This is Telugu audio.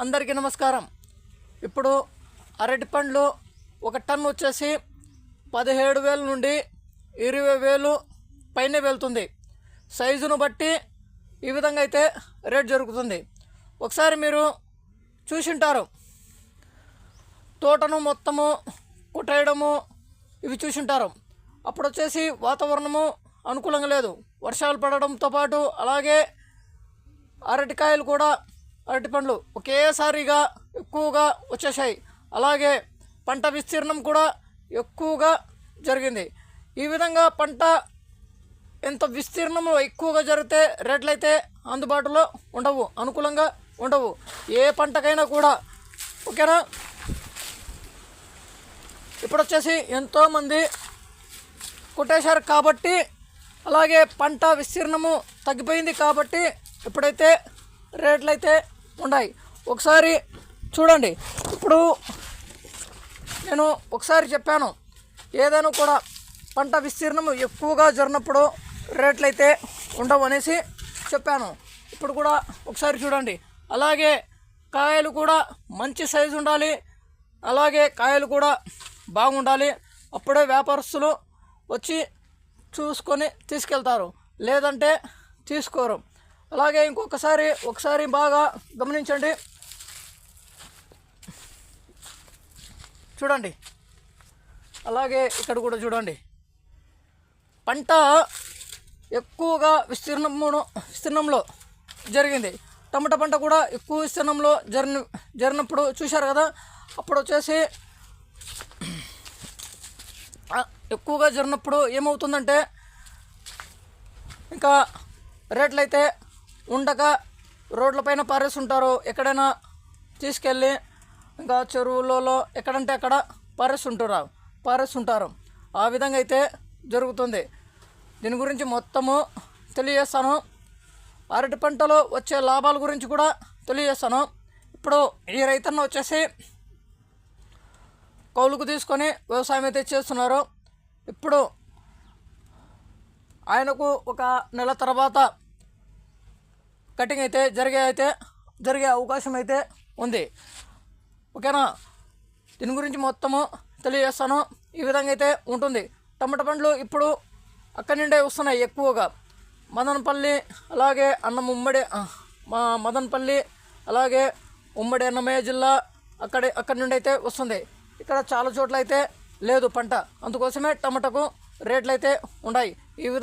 అందరికీ నమస్కారం. ఇప్పుడు అరటి పండ్లు ఒక టన్ను వచ్చేసి 17,000 నుండి 20,000 పైనే వెళ్తుంది. సైజును బట్టి ఈ విధంగా అయితే రేట్ జరుగుతుంది. ఒకసారి మీరు చూసింటారు, తోటను మొత్తము కొట్టేయడము ఇవి చూసింటారు. అప్పుడు వచ్చేసి వాతావరణము అనుకూలంగా లేదు, వర్షాలు పడడంతో పాటు అలాగే అరటికాయలు కూడా అరటి పండ్లు ఒకేసారిగా ఎక్కువగా వచ్చేసాయి. అలాగే పంట విస్తీర్ణం కూడా ఎక్కువగా జరిగింది. ఈ విధంగా పంట ఎంత విస్తీర్ణంలో ఎక్కువగా జరిగితే రేట్లు అయితే అందుబాటులో ఉండవు, అనుకూలంగా ఉండవు ఏ పంటకైనా కూడా. ఓకేనా? ఇప్పుడు వచ్చేసి ఎంతోమంది కొట్టేశారు కాబట్టి, అలాగే పంట విస్తీర్ణము తగ్గిపోయింది కాబట్టి ఇప్పుడైతే రేట్లు అయితే ఉన్నాయి. ఒకసారి చూడండి. ఇప్పుడు నేను ఒకసారి చెప్పాను, ఏదైనా కూడా పంట విస్తీర్ణము ఎక్కువగా జరిగినప్పుడు రేట్లు అయితే ఉండవు అనేసి చెప్పాను. ఇప్పుడు కూడా ఒకసారి చూడండి. అలాగే కాయలు కూడా మంచి సైజు ఉండాలి, అలాగే కాయలు కూడా బాగుండాలి. అప్పుడే వ్యాపారస్తులు వచ్చి చూసుకొని తీసుకెళ్తారు, లేదంటే తీసుకోరు. అలాగే ఒకసారి బాగా గమనించండి. చూడండి. అలాగే ఇక్కడ కూడా పంట ఎక్కువగా విస్తీర్ణంలో జరిగింది. టమాటా పంట కూడా ఎక్కువ విస్తీర్ణంలో జరిగినప్పుడు చూశారు కదా. అప్పుడు వచ్చేసి ఎక్కువగా జరిగినప్పుడు ఏమవుతుందంటే ఇంకా రేట్లు అయితే ఉండక రోడ్లపైన పారేస్తుంటారు, ఎక్కడైనా తీసుకెళ్ళి ఇంకా చెరువులలో ఎక్కడంటే అక్కడ పారేస్తుంటారు. ఆ విధంగా అయితే జరుగుతుంది. దీని గురించి మొత్తము తెలియజేస్తాను. అరటి పంటలో వచ్చే లాభాల గురించి కూడా తెలియజేస్తాను. ఇప్పుడు ఈ రైతన్న వచ్చేసి కౌలుకు తీసుకొని వ్యవసాయం అయితే చేస్తున్నారు. ఇప్పుడు ఆయనకు ఒక నెల తర్వాత కటింగ్ అయితే జరిగే అవకాశం అయితే ఉంది. ఓకేనా? దీని గురించి మొత్తము తెలియజేస్తాను. ఈ విధంగా అయితే ఉంటుంది. టమాటా పండ్లు ఇప్పుడు అక్కడి నుండే వస్తున్నాయి ఎక్కువగా. మదనపల్లి అలాగే మదనపల్లి అలాగే ఉమ్మడి అన్నమయ్య జిల్లా అక్కడి నుండి అయితే వస్తుంది. ఇక్కడ చాలా చోట్ల అయితే లేదు పంట, అందుకోసమే టమాటాకు రేట్లు అయితే ఉన్నాయి. ఈ విధంగా